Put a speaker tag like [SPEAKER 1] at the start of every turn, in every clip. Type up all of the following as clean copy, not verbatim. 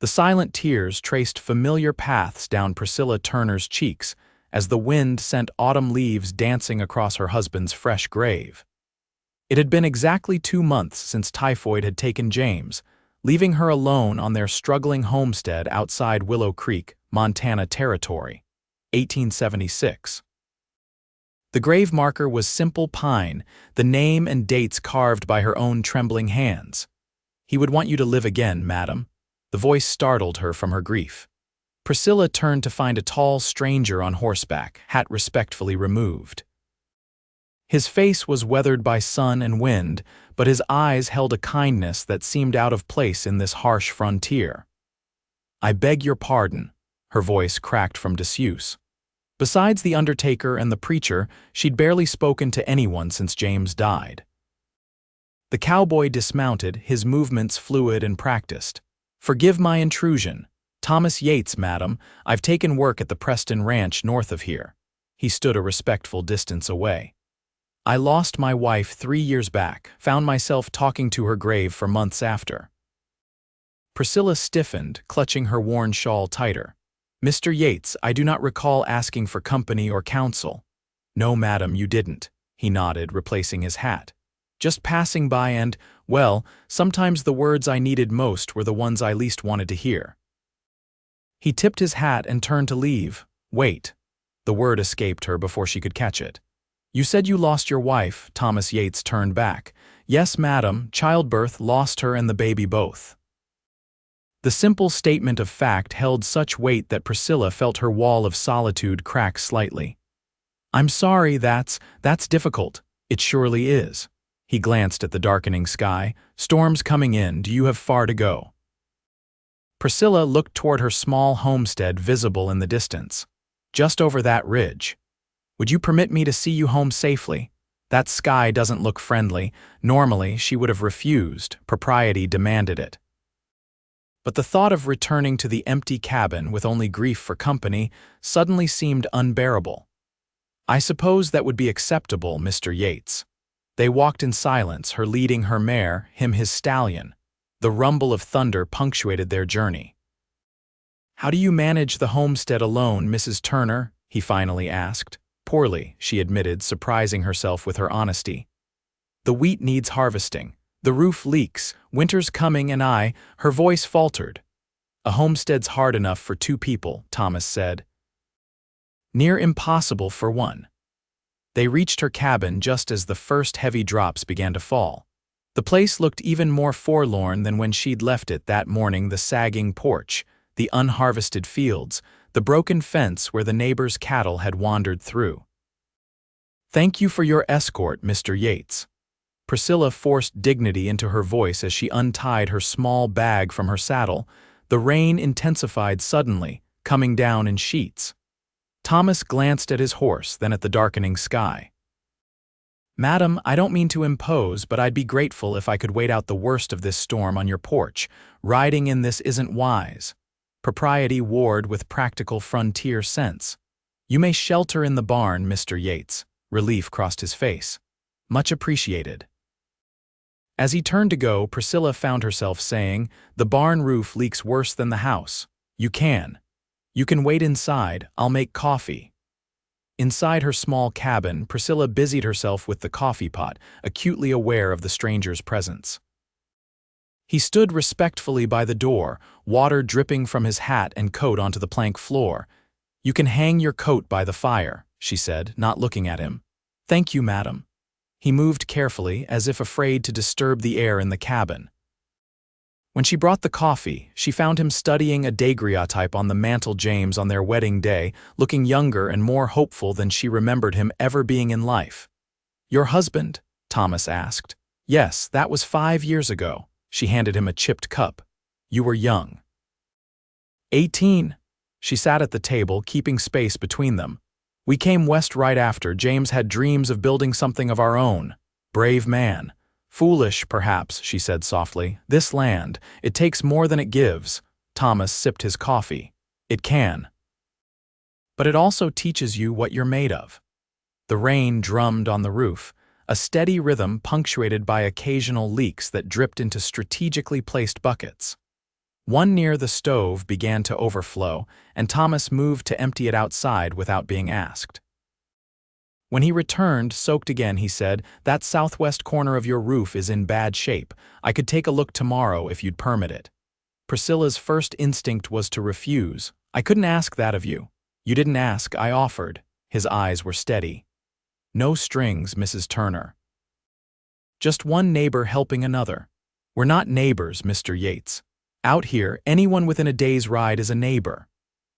[SPEAKER 1] The silent tears traced familiar paths down Priscilla Turner's cheeks as the wind sent autumn leaves dancing across her husband's fresh grave. It had been exactly 2 months since typhoid had taken James, leaving her alone on their struggling homestead outside Willow Creek, Montana Territory, 1876. The grave marker was simple pine, the name and dates carved by her own trembling hands. "He would want you to live again, madam." The voice startled her from her grief. Priscilla turned to find a tall stranger on horseback, hat respectfully removed. His face was weathered by sun and wind, but his eyes held a kindness that seemed out of place in this harsh frontier. "I beg your pardon," her voice cracked from disuse. Besides the undertaker and the preacher, she'd barely spoken to anyone since James died. The cowboy dismounted, his movements fluid and practiced. "Forgive my intrusion. Thomas Yates, madam. I've taken work at the Preston Ranch north of here." He stood a respectful distance away. "I lost my wife 3 years back, found myself talking to her grave for months after." Priscilla stiffened, clutching her worn shawl tighter. "Mr. Yates, I do not recall asking for company or counsel." "No, madam, you didn't," he nodded, replacing his hat. "Just passing by and, well, sometimes the words I needed most were the ones I least wanted to hear." He tipped his hat and turned to leave. "Wait." The word escaped her before she could catch it. "You said you lost your wife." Thomas Yates turned back. "Yes, madam, childbirth lost her and the baby both." The simple statement of fact held such weight that Priscilla felt her wall of solitude crack slightly. "I'm sorry, that's difficult. It surely is." He glanced at the darkening sky. "Storm's coming in. Do you have far to go?" Priscilla looked toward her small homestead visible in the distance. "Just over that ridge." "Would you permit me to see you home safely? That sky doesn't look friendly." Normally, she would have refused. Propriety demanded it. But the thought of returning to the empty cabin with only grief for company suddenly seemed unbearable. "I suppose that would be acceptable, Mr. Yates." They walked in silence, her leading her mare, him his stallion. The rumble of thunder punctuated their journey. "How do you manage the homestead alone, Mrs. Turner?" he finally asked. "Poorly," she admitted, surprising herself with her honesty. "The wheat needs harvesting. The roof leaks. Winter's coming and her voice faltered. "A homestead's hard enough for 2 people, Thomas said. Near impossible for 1. They reached her cabin just as the first heavy drops began to fall. The place looked even more forlorn than when she'd left it that morning, the sagging porch, the unharvested fields, the broken fence where the neighbors' cattle had wandered through. "Thank you for your escort, Mr. Yates." Priscilla forced dignity into her voice as she untied her small bag from her saddle. The rain intensified suddenly, coming down in sheets. Thomas glanced at his horse, then at the darkening sky. "Madam, I don't mean to impose, but I'd be grateful if I could wait out the worst of this storm on your porch. Riding in this isn't wise." Propriety warred with practical frontier sense. "You may shelter in the barn, Mr. Yates." Relief crossed his face. "Much appreciated." As he turned to go, Priscilla found herself saying, "The barn roof leaks worse than the house. You can wait inside. I'll make coffee." Inside her small cabin, Priscilla busied herself with the coffee pot, acutely aware of the stranger's presence. He stood respectfully by the door, water dripping from his hat and coat onto the plank floor. "You can hang your coat by the fire," she said, not looking at him. "Thank you, madam." He moved carefully, as if afraid to disturb the air in the cabin. When she brought the coffee, she found him studying a daguerreotype on the mantel James on their wedding day, looking younger and more hopeful than she remembered him ever being in life. "Your husband?" Thomas asked. "Yes, that was 5 years ago." She handed him a chipped cup. "You were young." 18. She sat at the table, keeping space between them. "We came west right after. James had dreams of building something of our own. Brave man. Foolish, perhaps," she said softly. "This land, it takes more than it gives." Thomas sipped his coffee. "It can. But it also teaches you what you're made of." The rain drummed on the roof, a steady rhythm punctuated by occasional leaks that dripped into strategically placed buckets. One near the stove began to overflow, and Thomas moved to empty it outside without being asked. When he returned, soaked again, he said, "That southwest corner of your roof is in bad shape. I could take a look tomorrow if you'd permit it." Priscilla's first instinct was to refuse. "I couldn't ask that of you." "You didn't ask, I offered." His eyes were steady. "No strings, Mrs. Turner. Just one neighbor helping another." "We're not neighbors, Mr. Yates. Out here, anyone within a day's ride is a neighbor."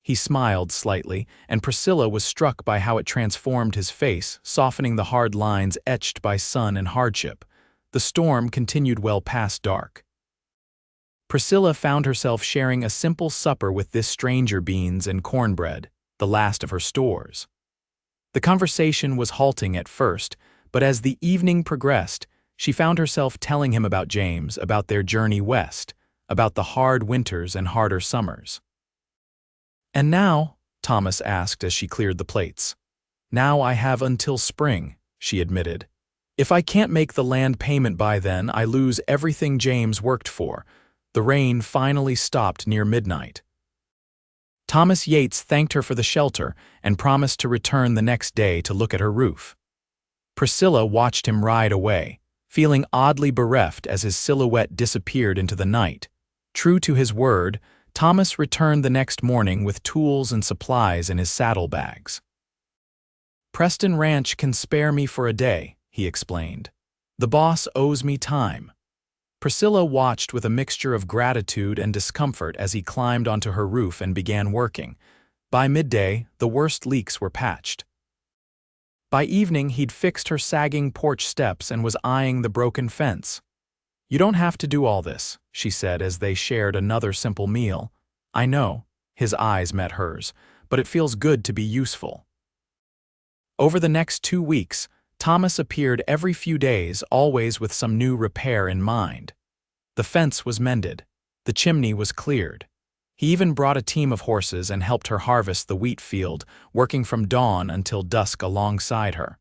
[SPEAKER 1] He smiled slightly, and Priscilla was struck by how it transformed his face, softening the hard lines etched by sun and hardship. The storm continued well past dark. Priscilla found herself sharing a simple supper with this stranger, beans and cornbread, the last of her stores. The conversation was halting at first, but as the evening progressed, she found herself telling him about James, about their journey west, about the hard winters and harder summers. "And now?" Thomas asked as she cleared the plates. "Now I have until spring," she admitted. "If I can't make the land payment by then, I lose everything James worked for." The rain finally stopped near midnight. Thomas Yates thanked her for the shelter and promised to return the next day to look at her roof. Priscilla watched him ride away, feeling oddly bereft as his silhouette disappeared into the night. True to his word, Thomas returned the next morning with tools and supplies in his saddlebags. "Preston Ranch can spare me for a day," he explained. "The boss owes me time." Priscilla watched with a mixture of gratitude and discomfort as he climbed onto her roof and began working. By midday, the worst leaks were patched. By evening, he'd fixed her sagging porch steps and was eyeing the broken fence. "You don't have to do all this," she said as they shared another simple meal. "I know," his eyes met hers, "but it feels good to be useful." Over the next 2 weeks, Thomas appeared every few days, always with some new repair in mind. The fence was mended. The chimney was cleared. He even brought a team of horses and helped her harvest the wheat field, working from dawn until dusk alongside her.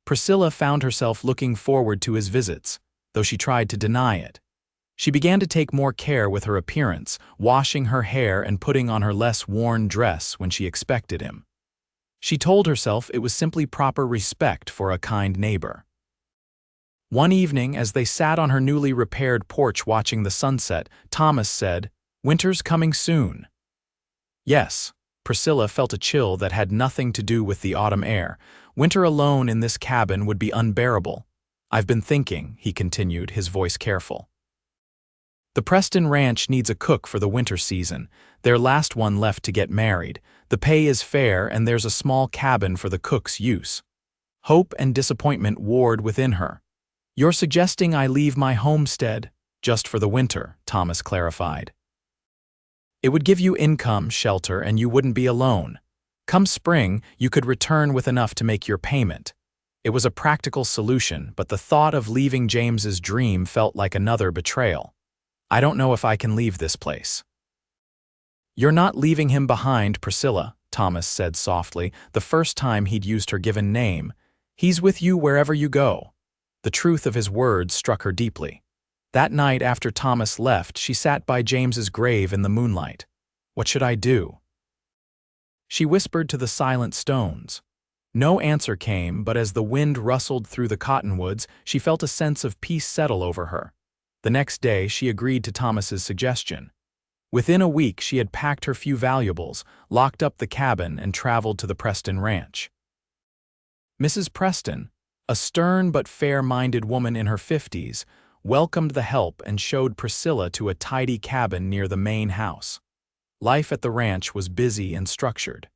[SPEAKER 1] Priscilla found herself looking forward to his visits, though she tried to deny it. She began to take more care with her appearance, washing her hair and putting on her less worn dress when she expected him. She told herself it was simply proper respect for a kind neighbor. One evening, as they sat on her newly repaired porch watching the sunset, Thomas said, "Winter's coming soon." Yes, Priscilla felt a chill that had nothing to do with the autumn air. Winter alone in this cabin would be unbearable. "I've been thinking," he continued, his voice careful. "The Preston Ranch needs a cook for the winter season. Their last one left to get married. The pay is fair and there's a small cabin for the cook's use." Hope and disappointment warred within her. "You're suggesting I leave my homestead just for the winter," Thomas clarified. "It would give you income, shelter, and you wouldn't be alone. Come spring, you could return with enough to make your payment." It was a practical solution, but the thought of leaving James's dream felt like another betrayal. "I don't know if I can leave this place." "You're not leaving him behind, Priscilla," Thomas said softly, the first time he'd used her given name. "He's with you wherever you go." The truth of his words struck her deeply. That night after Thomas left, she sat by James's grave in the moonlight. "What should I do?" She whispered to the silent stones. No answer came, but as the wind rustled through the cottonwoods, she felt a sense of peace settle over her. The next day, she agreed to Thomas's suggestion. Within a week, she had packed her few valuables, locked up the cabin, and traveled to the Preston Ranch. Mrs. Preston, a stern but fair-minded woman in her 50s, welcomed the help and showed Priscilla to a tidy cabin near the main house. Life at the ranch was busy and structured.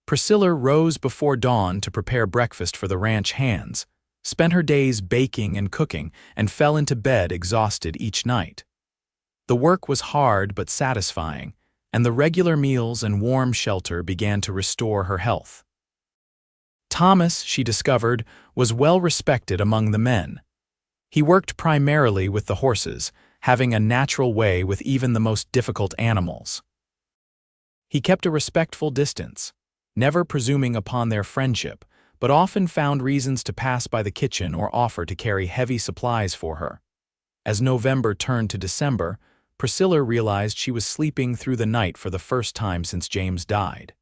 [SPEAKER 1] Priscilla rose before dawn to prepare breakfast for the ranch hands, spent her days baking and cooking, and fell into bed exhausted each night. The work was hard but satisfying, and the regular meals and warm shelter began to restore her health. Thomas, she discovered, was well respected among the men. He worked primarily with the horses, having a natural way with even the most difficult animals. He kept a respectful distance, never presuming upon their friendship, but often found reasons to pass by the kitchen or offer to carry heavy supplies for her. As November turned to December, Priscilla realized she was sleeping through the night for the first time since James died.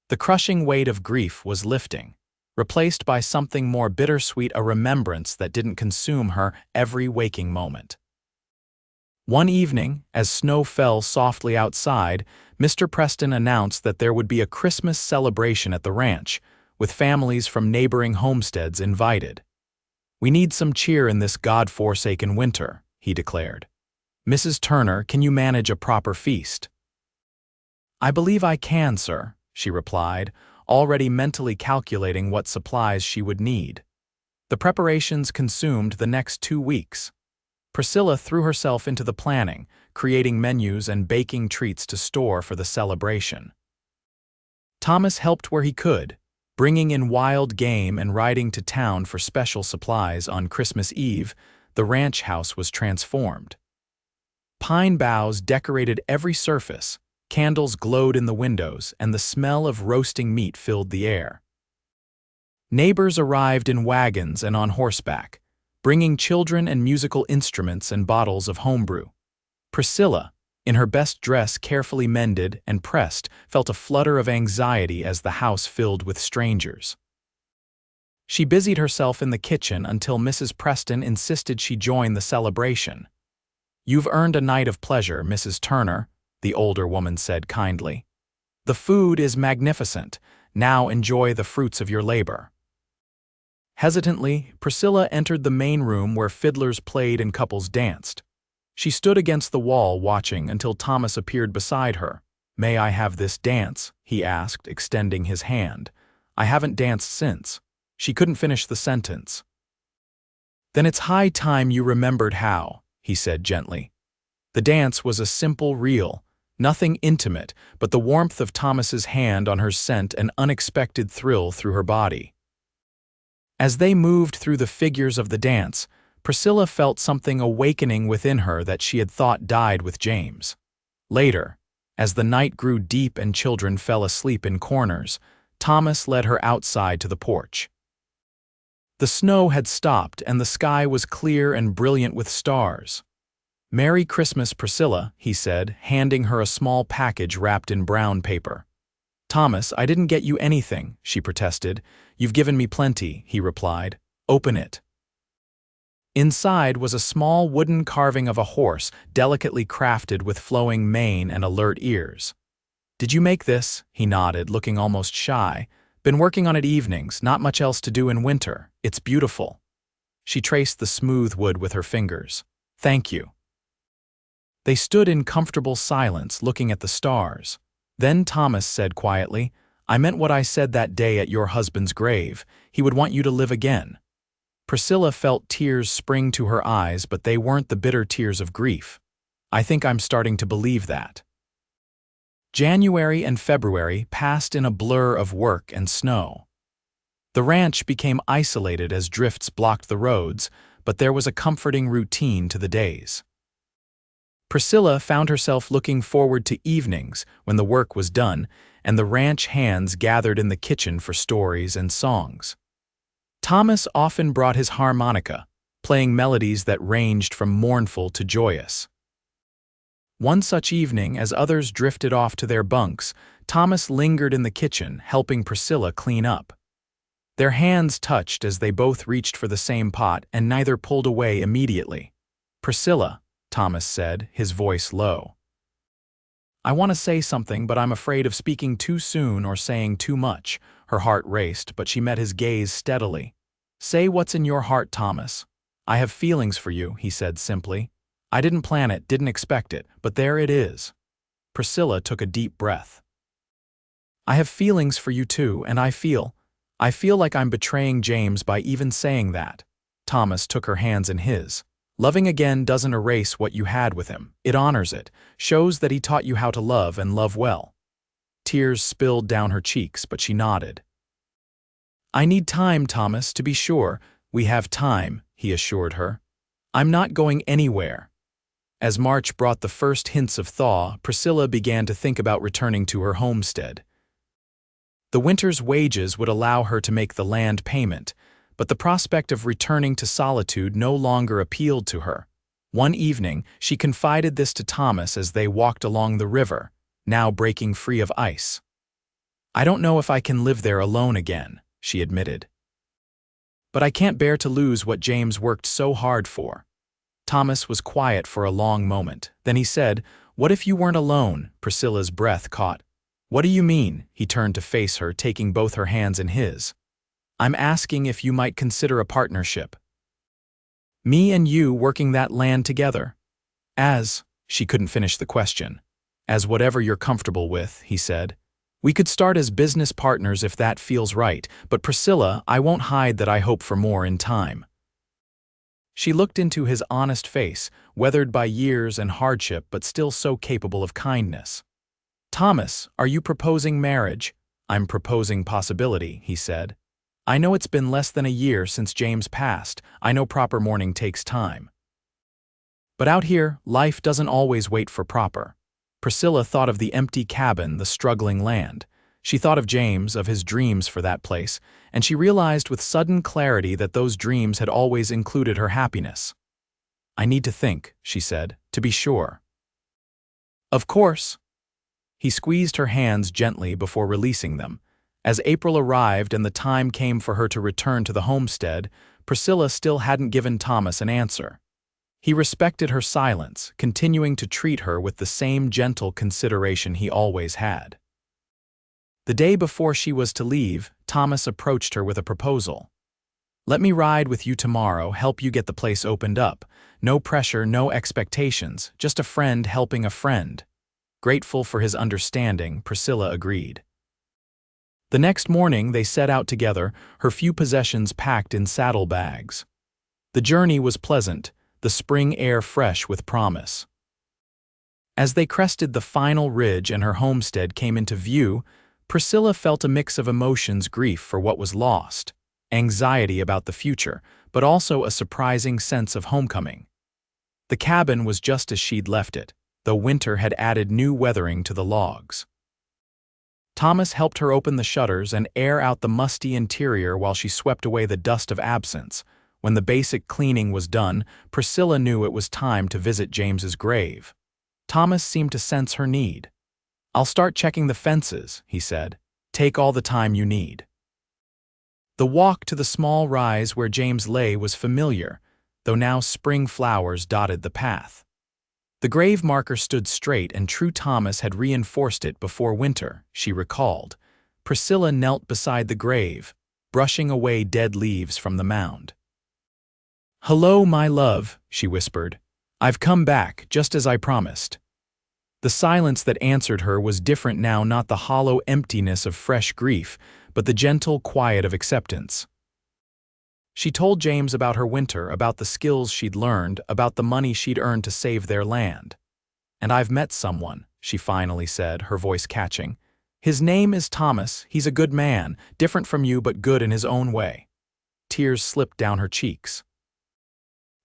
[SPEAKER 1] The crushing weight of grief was lifting, replaced by something more bittersweet, a remembrance that didn't consume her every waking moment. One evening, as snow fell softly outside, Mr. Preston announced that there would be a Christmas celebration at the ranch, with families from neighboring homesteads invited. "We need some cheer in this God-forsaken winter," he declared. "Mrs. Turner, can you manage a proper feast?" "I believe I can, sir," she replied, already mentally calculating what supplies she would need. The preparations consumed the next 2 weeks. Priscilla threw herself into the planning, creating menus and baking treats to store for the celebration. Thomas helped where he could, bringing in wild game and riding to town for special supplies. On Christmas Eve, the ranch house was transformed. Pine boughs decorated every surface, candles glowed in the windows, and the smell of roasting meat filled the air. Neighbors arrived in wagons and on horseback, bringing children and musical instruments and bottles of homebrew. Priscilla, in her best dress carefully mended and pressed, felt a flutter of anxiety as the house filled with strangers. She busied herself in the kitchen until Mrs. Preston insisted she join the celebration. "You've earned a night of pleasure, Mrs. Turner," the older woman said kindly. "The food is magnificent. Now enjoy the fruits of your labor." Hesitantly, Priscilla entered the main room where fiddlers played and couples danced. She stood against the wall watching until Thomas appeared beside her. "May I have this dance?" he asked, extending his hand. "I haven't danced since." She couldn't finish the sentence. "Then it's high time you remembered how," he said gently. The dance was a simple reel, nothing intimate, but the warmth of Thomas's hand on her sent an unexpected thrill through her body. As they moved through the figures of the dance, Priscilla felt something awakening within her that she had thought died with James. Later, as the night grew deep and children fell asleep in corners, Thomas led her outside to the porch. The snow had stopped and the sky was clear and brilliant with stars. "Merry Christmas, Priscilla," he said, handing her a small package wrapped in brown paper. "Thomas, I didn't get you anything," she protested. "You've given me plenty," he replied. "Open it." Inside was a small wooden carving of a horse, delicately crafted with flowing mane and alert ears. "Did you make this?" He nodded, looking almost shy. "Been working on it evenings, not much else to do in winter. It's beautiful." She traced the smooth wood with her fingers. "Thank you." They stood in comfortable silence, looking at the stars. Then Thomas said quietly, "I meant what I said that day at your husband's grave. He would want you to live again." Priscilla felt tears spring to her eyes, but they weren't the bitter tears of grief. "I think I'm starting to believe that." January and February passed in a blur of work and snow. The ranch became isolated as drifts blocked the roads, but there was a comforting routine to the days. Priscilla found herself looking forward to evenings when the work was done and the ranch hands gathered in the kitchen for stories and songs. Thomas often brought his harmonica, playing melodies that ranged from mournful to joyous. One such evening, as others drifted off to their bunks, Thomas lingered in the kitchen, helping Priscilla clean up. Their hands touched as they both reached for the same pot, and neither pulled away immediately. "Priscilla," Thomas said, his voice low. "I want to say something, but I'm afraid of speaking too soon or saying too much." Her heart raced, but she met his gaze steadily. "Say what's in your heart, Thomas." "I have feelings for you," he said simply. "I didn't plan it, didn't expect it, but there it is." Priscilla took a deep breath. "I have feelings for you too, and I feel like I'm betraying James by even saying that." Thomas took her hands in his. "Loving again doesn't erase what you had with him. It honors it, shows that he taught you how to love and love well." Tears spilled down her cheeks, but she nodded. "I need time, Thomas, to be sure." "We have time," he assured her. "I'm not going anywhere." As March brought the first hints of thaw, Priscilla began to think about returning to her homestead. The winter's wages would allow her to make the land payment, but the prospect of returning to solitude no longer appealed to her. One evening, she confided this to Thomas as they walked along the river, now breaking free of ice. "I don't know if I can live there alone again," she admitted. "But I can't bear to lose what James worked so hard for." Thomas was quiet for a long moment. Then he said, "What if you weren't alone?" Priscilla's breath caught. "What do you mean?" He turned to face her, taking both her hands in his. "I'm asking if you might consider a partnership. Me and you working that land together." She couldn't finish the question. "As whatever you're comfortable with," he said. "We could start as business partners if that feels right, but Priscilla, I won't hide that I hope for more in time." She looked into his honest face, weathered by years and hardship but still so capable of kindness. "Thomas, are you proposing marriage?" "I'm proposing possibility," he said. "I know it's been less than a year since James passed. I know proper mourning takes time. But out here, life doesn't always wait for proper." Priscilla thought of the empty cabin, the struggling land. She thought of James, of his dreams for that place, and she realized with sudden clarity that those dreams had always included her happiness. "I need to think," she said, "to be sure." "Of course." He squeezed her hands gently before releasing them. As April arrived and the time came for her to return to the homestead, Priscilla still hadn't given Thomas an answer. He respected her silence, continuing to treat her with the same gentle consideration he always had. The day before she was to leave, Thomas approached her with a proposal. "Let me ride with you tomorrow, help you get the place opened up. No pressure, no expectations, just a friend helping a friend." Grateful for his understanding, Priscilla agreed. The next morning they set out together, her few possessions packed in saddlebags. The journey was pleasant, the spring air fresh with promise. As they crested the final ridge and her homestead came into view, Priscilla felt a mix of emotions: grief for what was lost, anxiety about the future, but also a surprising sense of homecoming. The cabin was just as she'd left it, though winter had added new weathering to the logs. Thomas helped her open the shutters and air out the musty interior while she swept away the dust of absence. When the basic cleaning was done, Priscilla knew it was time to visit James's grave. Thomas seemed to sense her need. "I'll start checking the fences," he said. "Take all the time you need." The walk to the small rise where James lay was familiar, though now spring flowers dotted the path. The grave marker stood straight and true. Thomas had reinforced it before winter, she recalled. Priscilla knelt beside the grave, brushing away dead leaves from the mound. "Hello, my love," she whispered. "I've come back, just as I promised." The silence that answered her was different now, not the hollow emptiness of fresh grief, but the gentle quiet of acceptance. She told James about her winter, about the skills she'd learned, about the money she'd earned to save their land. "And I've met someone," she finally said, her voice catching. "His name is Thomas. He's a good man, different from you but good in his own way." Tears slipped down her cheeks.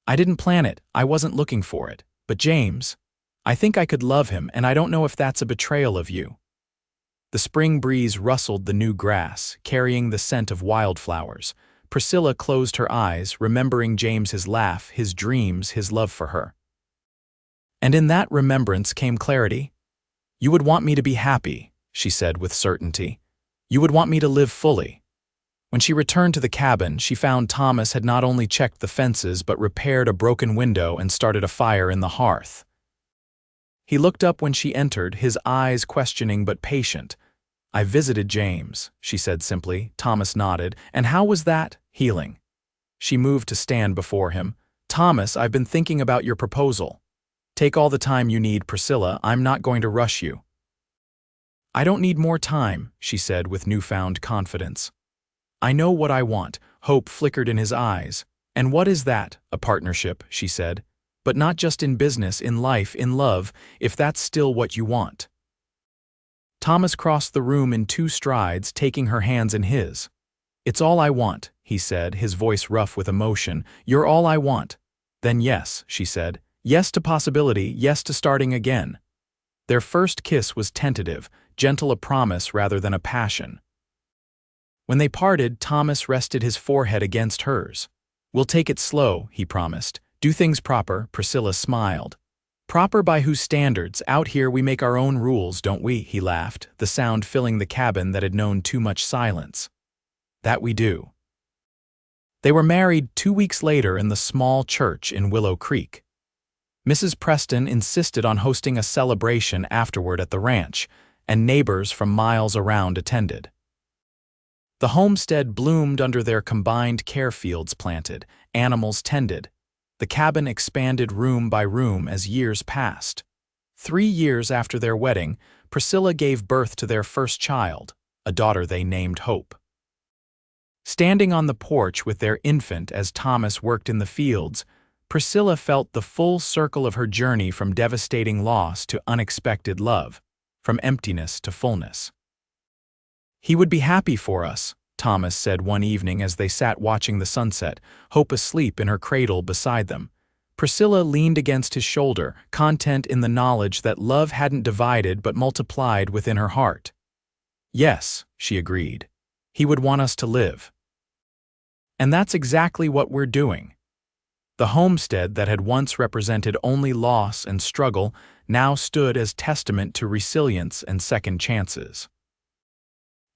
[SPEAKER 1] "I didn't plan it, I wasn't looking for it. But James, I think I could love him, and I don't know if that's a betrayal of you." The spring breeze rustled the new grass, carrying the scent of wildflowers. Priscilla closed her eyes, remembering James's laugh, his dreams, his love for her. And in that remembrance came clarity. "You would want me to be happy," she said with certainty. "You would want me to live fully." When she returned to the cabin, she found Thomas had not only checked the fences but repaired a broken window and started a fire in the hearth. He looked up when she entered, his eyes questioning but patient. "I visited James," she said simply. Thomas nodded. "And how was that? Healing?" She moved to stand before him. "Thomas, I've been thinking about your proposal. Take all the time you need, Priscilla. I'm not going to rush you." "I don't need more time," she said with newfound confidence. "I know what I want." Hope flickered in his eyes. "And what is that?" "A partnership," she said. "But not just in business, in life, in love, if that's still what you want." Thomas crossed the room in 2 strides, taking her hands in his. "It's all I want," he said, his voice rough with emotion. "You're all I want." "Then yes," she said. "Yes to possibility, yes to starting again." Their first kiss was tentative, gentle, a promise rather than a passion. When they parted, Thomas rested his forehead against hers. "We'll take it slow," he promised. Do things proper, Priscilla smiled. Proper by whose standards? Out here we make our own rules, don't we? He laughed, the sound filling the cabin that had known too much silence. That we do. They were married 2 weeks later in the small church in Willow Creek. Mrs. Preston insisted on hosting a celebration afterward at the ranch, and neighbors from miles around attended. The homestead bloomed under their combined care, fields planted, animals tended. The cabin expanded room by room as years passed. 3 years after their wedding, Priscilla gave birth to their first child, a daughter they named Hope. Standing on the porch with their infant as Thomas worked in the fields, Priscilla felt the full circle of her journey from devastating loss to unexpected love, from emptiness to fullness. "He would be happy for us," Thomas said one evening as they sat watching the sunset, Hope asleep in her cradle beside them. Priscilla leaned against his shoulder, content in the knowledge that love hadn't divided but multiplied within her heart. "Yes," she agreed. "He would want us to live." And that's exactly what we're doing. The homestead that had once represented only loss and struggle now stood as testament to resilience and second chances.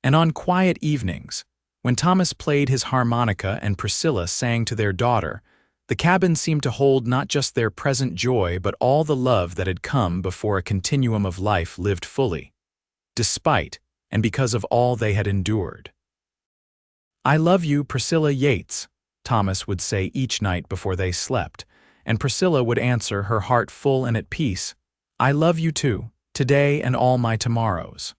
[SPEAKER 1] And on quiet evenings, when Thomas played his harmonica and Priscilla sang to their daughter, the cabin seemed to hold not just their present joy but all the love that had come before a continuum of life lived fully, despite and because of all they had endured. "I love you, Priscilla Yates," Thomas would say each night before they slept, and Priscilla would answer, her heart full and at peace, "I love you too, today and all my tomorrows."